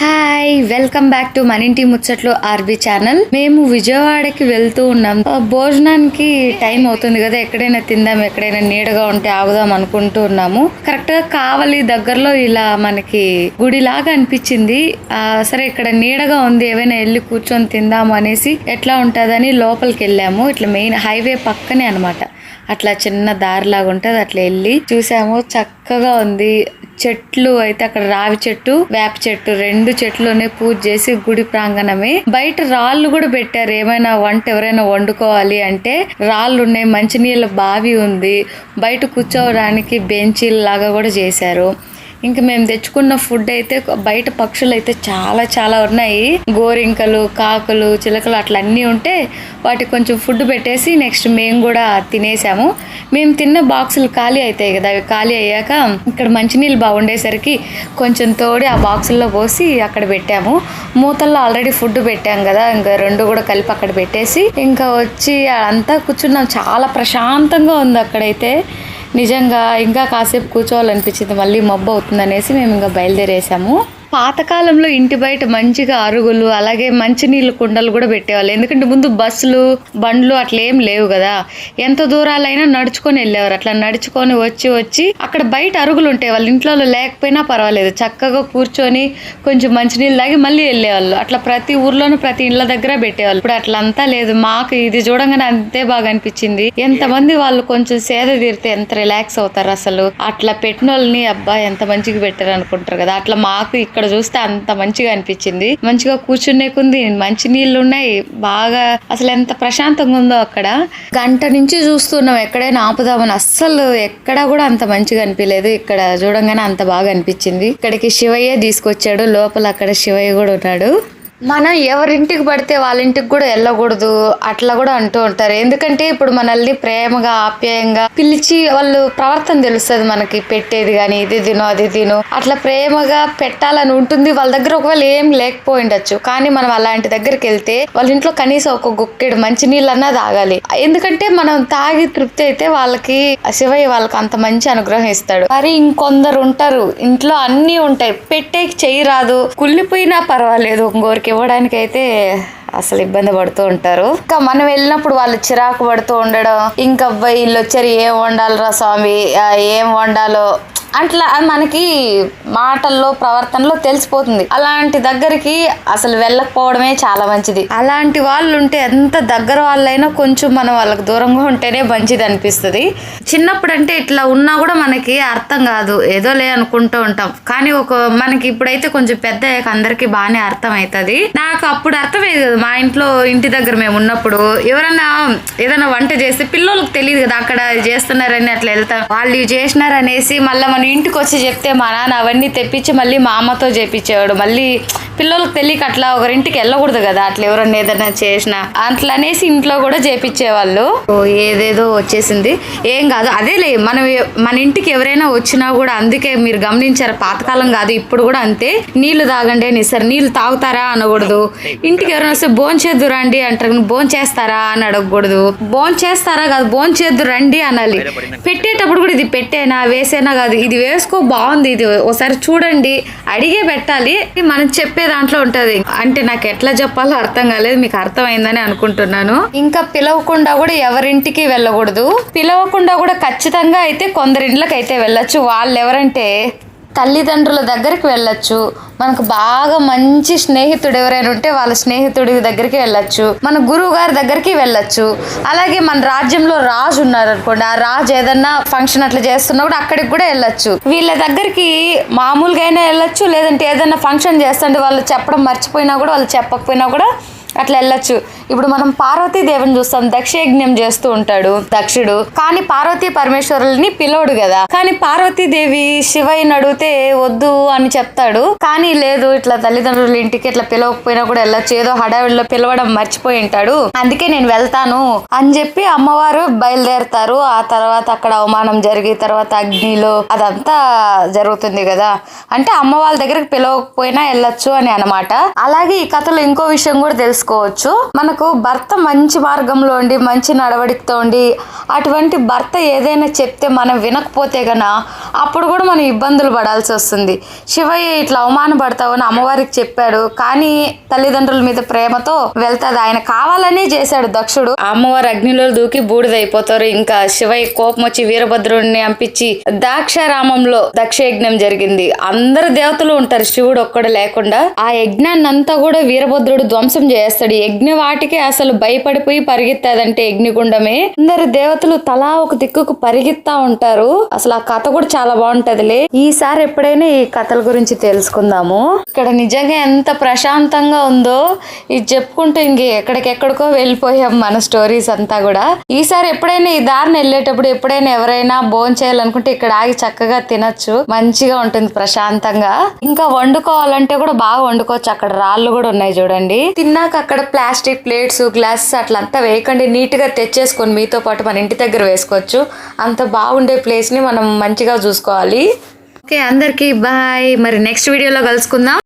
Hi, welcome back to మన ఇంటి ముచ్చట్లు ఆర్బీ ఛానల్. మేము విజయవాడకి వెళ్తూ ఉన్నాం. భోజనానికి టైం అవుతుంది కదా, ఎక్కడైనా తిందాం, ఎక్కడైనా నీడగా ఉంటే ఆగుదాం అనుకుంటూ ఉన్నాము. కరెక్ట్ గా కావలి దగ్గరలో ఇలా మనకి గుడిలాగా అనిపించింది. సరే ఇక్కడ నీడగా ఉంది, ఏమైనా వెళ్ళి కూర్చొని తిందాము అనేసి ఎట్లా ఉంటుందని లోపలికి వెళ్ళాము. ఇట్లా మెయిన్ హైవే పక్కనే అనమాట. అట్లా చిన్న దారిలాగా ఉంటుంది. అట్లా వెళ్ళి చూసాము, చక్కగా ఉంది. చెట్లు అయితే అక్కడ రావి చెట్టు, వేప చెట్టు, రెండు చెట్లునే పూజ చేసి గుడి ప్రాంగణమే. బయట రాళ్ళు కూడా పెట్టారు, ఏమైనా వంట ఎవరైనా వండుకోవాలి అంటే రాళ్ళు ఉన్నాయి. మంచినీళ్ళ బావి ఉంది, బయట కూర్చోవడానికి బెంచీలు లాగా కూడా చేశారు. ఇంకా మేము తెచ్చుకున్న ఫుడ్ అయితే బయట పక్షులు అయితే చాలా చాలా ఉన్నాయి. గోరింకలు, కాకులు, చిలకలు అట్లా అన్నీ ఉంటే వాటికి కొంచెం ఫుడ్ పెట్టేసి నెక్స్ట్ మేము కూడా తినేసాము. మేము తిన్న బాక్సులు ఖాళీ అవుతాయి కదా, అవి ఖాళీ అయ్యాక ఇక్కడ మంచినీళ్ళు బాగుండేసరికి కొంచెం తోడి ఆ బాక్సుల్లో పోసి అక్కడ పెట్టాము. మూతల్లో ఆల్రెడీ ఫుడ్ పెట్టాం కదా, ఇంకా రెండు కూడా కలిపి అక్కడ పెట్టేసి ఇంకా వచ్చి అంతా కూర్చున్నాం. చాలా ప్రశాంతంగా ఉంది అక్కడైతే. నిజంగా ఇంకా కాసేపు కూర్చోవాలనిపించింది, మళ్ళీ మబ్బు అవుతుంది అనేసి మేము ఇంకా బయలుదేరేసాము. పాతకాలంలో ఇంటి బయట మంచిగా అరుగులు, అలాగే మంచినీళ్ళ కుండలు కూడా పెట్టేవాళ్ళు. ఎందుకంటే ముందు బస్సులు, బండ్లు అట్లా ఏం లేవు కదా, ఎంత దూరాలైనా నడుచుకొని వెళ్ళేవారు. అట్లా నడుచుకొని వచ్చి అక్కడ బయట అరుగులు ఉంటాయి. వాళ్ళ ఇంట్లో లేకపోయినా పర్వాలేదు, చక్కగా కూర్చొని కొంచెం మంచినీళ్ళు తాగి మళ్ళీ వెళ్ళేవాళ్ళు. అట్లా ప్రతి ఊర్లోనూ ప్రతి ఇళ్ళ దగ్గర పెట్టేవాళ్ళు. ఇప్పుడు అట్లా అంతా లేదు. మాకు ఇది చూడంగానే అంతే బాగా అనిపించింది. ఎంతమంది వాళ్ళు కొంచెం సేద తీరితే ఎంత రిలాక్స్ అవుతారు అసలు. అట్లా పెట్టిన వాళ్ళని అబ్బా ఎంత మంచిగా పెట్టారు అనుకుంటారు కదా, అట్లా మాకు ఇక్కడ చూస్తే అంత మంచిగా అనిపించింది. మంచిగా కూర్చునేకుంది, మంచి నీళ్ళు ఉన్నాయి, బాగా అసలు ఎంత ప్రశాంతంగా ఉందో అక్కడ. గంట నుంచి చూస్తున్నాం ఎక్కడైనా ఆపుదామని, అస్సలు ఎక్కడా కూడా అంత మంచిగా అనిపించలేదు. ఇక్కడ చూడంగానే అంత బాగా అనిపించింది. ఇక్కడికి శివయ్య తీసుకొచ్చాడు, లోపల అక్కడ శివయ్య కూడా ఉన్నాడు. మనం ఎవరింటికి పడితే వాళ్ళ ఇంటికి కూడా వెళ్ళకూడదు అట్లా కూడా అంటూ ఉంటారు. ఎందుకంటే ఇప్పుడు మనల్ని ప్రేమగా ఆప్యాయంగా పిలిచి వాళ్ళు ప్రవర్తన తెలుస్తుంది మనకి. పెట్టేది కానీ ఇది తిను అది తిను అట్లా ప్రేమగా పెట్టాలని ఉంటుంది. వాళ్ళ దగ్గర ఒకవేళ ఏం లేకపోయిండొచ్చు, కానీ మనం అలాంటి దగ్గరికి వెళ్తే వాళ్ళ ఇంట్లో కనీసం ఒక గుక్కెడు మంచి నీళ్ళన్నా తాగాలి. ఎందుకంటే మనం తాగి తృప్తి అయితే వాళ్ళకి శివయ్య వాళ్ళకి అంత మంచి అనుగ్రహం ఇస్తాడు. మరి ఇంకొందరు ఉంటారు ఇంట్లో అన్ని ఉంటాయి, పెట్టేకి చెయ్యి రాదు, కుళ్ళిపోయినా పర్వాలేదు, ఇంకోరికి ఇవ్వడానికి అయితే అసలు ఇబ్బంది పడుతూ ఉంటారు. ఇంకా మనం వెళ్ళినప్పుడు వాళ్ళు చిరాకు పడుతూ ఉండడం, ఇంకా వీళ్ళు వచ్చారు ఏం వండాలరా స్వామి, ఏం వండాలో అట్లా మనకి మాటల్లో ప్రవర్తనలో తెలిసిపోతుంది. అలాంటి దగ్గరికి అసలు వెళ్ళకపోవడమే చాలా మంచిది. అలాంటి వాళ్ళు ఉంటే ఎంత దగ్గర వాళ్ళైనా కొంచెం మనం వాళ్ళకి దూరంగా ఉంటేనే మంచిది అనిపిస్తుంది. చిన్నప్పుడు అంటే ఇట్లా ఉన్నా కూడా మనకి అర్థం కాదు, ఏదో లే అనుకుంటూ ఉంటాం. కానీ మనకి ఇప్పుడైతే కొంచెం పెద్ద అందరికి బాగానే అర్థం అవుతుంది. నాకు అప్పుడు అర్థమయ్యేది కదా, మా ఇంటి దగ్గర మేము ఉన్నప్పుడు ఎవరన్నా ఏదైనా వంట చేస్తే పిల్లలకు తెలియదు కదా అక్కడ చేస్తున్నారని, అట్లా వెళ్తాం. వాళ్ళు ఇవి చేసినారనేసి మళ్ళీ మన ఇంటికి వచ్చి చెప్తే మా నాన్న అవన్నీ తెప్పించి మళ్ళీ మా అమ్మతో చేపించేవాడు. మళ్ళీ పిల్లలకు తెలియక అట్లా ఒకరింటికి వెళ్ళకూడదు కదా, అట్లా ఎవరన్నా ఏదైనా చేసినా అట్లా అనేసి ఇంట్లో కూడా చేపించేవాళ్ళు. ఏదేదో వచ్చేసింది, ఏం కాదు అదేలే. మన ఇంటికి ఎవరైనా వచ్చినా కూడా, అందుకే మీరు గమనించారు పాతకాలం కాదు ఇప్పుడు కూడా అంతే, నీళ్లు తాగండి అని ఇస్తారు. నీళ్ళు తాగుతారా అనకూడదు. ఇంటికి ఎవరైనా వస్తే భోంచేద్దు రండి అంటారు, భోంచేస్తారా అని అడగకూడదు. భోంచేస్తారా కాదు, భోంచేద్దు రండి అనాలి. పెట్టేటప్పుడు కూడా ఇది పెట్టేనా వేసేనా కాదు, ఇది వేసుకో బాగుంది, ఇది ఒకసారి చూడండి అడిగే పెట్టాలి. మనం చెప్పే దాంట్లో ఉంటది. అంటే నాకు ఎట్లా చెప్పాలో అర్థం కాలేదు, మీకు అర్థమైందని అనుకుంటున్నాను. ఇంకా పిలవకుండా కూడా ఎవరింటికి వెళ్ళకూడదు. పిలవకుండా కూడా ఖచ్చితంగా అయితే కొందరి ఇంట్లోకి అయితే వెళ్ళొచ్చు. వాళ్ళు ఎవరంటే తల్లిదండ్రుల దగ్గరికి వెళ్ళొచ్చు, మనకు బాగా మంచి స్నేహితుడు ఎవరైనా ఉంటే వాళ్ళ స్నేహితుడి దగ్గరికి వెళ్ళొచ్చు, మన గురువు గారి దగ్గరికి వెళ్ళొచ్చు. అలాగే మన రాజ్యంలో రాజు ఉన్నారు అనుకోండి, ఆ రాజు ఏదన్నా ఫంక్షన్ అట్లా చేస్తున్నా కూడా అక్కడికి కూడా వెళ్ళొచ్చు. వీళ్ళ దగ్గరికి మామూలుగా అయినా వెళ్ళొచ్చు, లేదంటే ఏదన్నా ఫంక్షన్ చేస్తుంటే వాళ్ళు చెప్పడం మర్చిపోయినా కూడా, వాళ్ళు చెప్పకపోయినా కూడా అట్లా వెళ్ళొచ్చు. ఇప్పుడు మనం పార్వతీదేవిని చూస్తాం, దక్షయజ్ఞం చేస్తూ ఉంటాడు దక్షుడు, కానీ పార్వతీ పరమేశ్వరుల్ని పిలవడు కదా. కానీ పార్వతీదేవి శివయ్యని అడిగితే వద్దు అని చెప్తాడు. కానీ లేదు, ఇట్లా తల్లిదండ్రుల ఇంటికి ఇట్లా పిలవకపోయినా కూడా వెళ్ళొచ్చు, ఏదో హడావిడిలో పిలవడం మర్చిపోయి ఉంటాడు, అందుకే నేను వెళ్తాను అని చెప్పి అమ్మవారు బయలుదేరతారు. ఆ తర్వాత అక్కడ అవమానం జరిగి తర్వాత అగ్నిలో అదంతా జరుగుతుంది కదా, అంటే అమ్మ వాళ్ళ దగ్గరికి పిలవకపోయినా వెళ్ళొచ్చు అని అనమాట. అలాగే ఈ కథలో ఇంకో విషయం కూడా తెలుసుకో, చేసుకోవచ్చు. మనకు భర్త మంచి మార్గంలో ఉండి మంచి నడవడికతో ఉండి అటువంటి భర్త ఏదైనా చెప్తే మనం వినకపోతే గన అప్పుడు కూడా మనం ఇబ్బందులు పడాల్సి వస్తుంది. శివయ్య ఇట్లా అవమానపడతావని అమ్మవారికి చెప్పాడు, కానీ తల్లిదండ్రుల మీద ప్రేమతో వెళ్తాది. ఆయన కావాలని చేశాడు దక్షుడు. అమ్మవారు అగ్నిలో దూకి బూడిదైపోతారు. ఇంకా శివయ్య కోపం వచ్చి వీరభద్రుడిని పంపించి ద్రాక్షారామంలో దక్షయజ్ఞం జరిగింది. అందరు దేవతలు ఉంటారు, శివుడు ఒక్కడు లేకుండా. ఆ యజ్ఞాన్ని అంతా కూడా వీరభద్రుడు ధ్వంసం చేస్తాడు. యజ్ఞ వాటికి అసలు భయపడిపోయి పరిగెత్తాదంటే యజ్ఞగుండమే. అందరు దేవతలు తలా ఒక దిక్కుకు పరిగెత్తా ఉంటారు. అసలు ఆ కథ కూడా చాలా బాగుంటదిలే. ఈసారి ఎప్పుడైనా ఈ కథల గురించి తెలుసుకుందాము. ఇక్కడ నిజంగా ఎంత ప్రశాంతంగా ఉందో ఇది చెప్పుకుంటూ ఇంక ఎక్కడికెక్కడికో వెళ్ళిపోయాం మన స్టోరీస్ అంతా కూడా. ఈసారి ఎప్పుడైనా ఈ దారిని వెళ్ళేటప్పుడు ఎప్పుడైనా ఎవరైనా భోజనం చేయాలనుకుంటే ఇక్కడ ఆగి చక్కగా తినొచ్చు. మంచిగా ఉంటుంది ప్రశాంతంగా. ఇంకా వండుకోవాలంటే కూడా బాగా వండుకోవచ్చు. అక్కడ రాళ్ళు కూడా ఉన్నాయి చూడండి. తిన్నాక అక్కడ ప్లాస్టిక్ ప్లేట్స్ గ్లాసెస్ అట్లంతా వేయకండి, నీట్ గా తెచ్చేసుకొని మీతో పాటు మన ఇంటి దగ్గర వేసుకోవచ్చు. అంత బాగుండే ప్లేస్ ని మనం మంచిగా చూసుకోవాలి. ఓకే, అందరికి బాయ్. మరి నెక్స్ట్ వీడియోలో కలుసుకుందాం.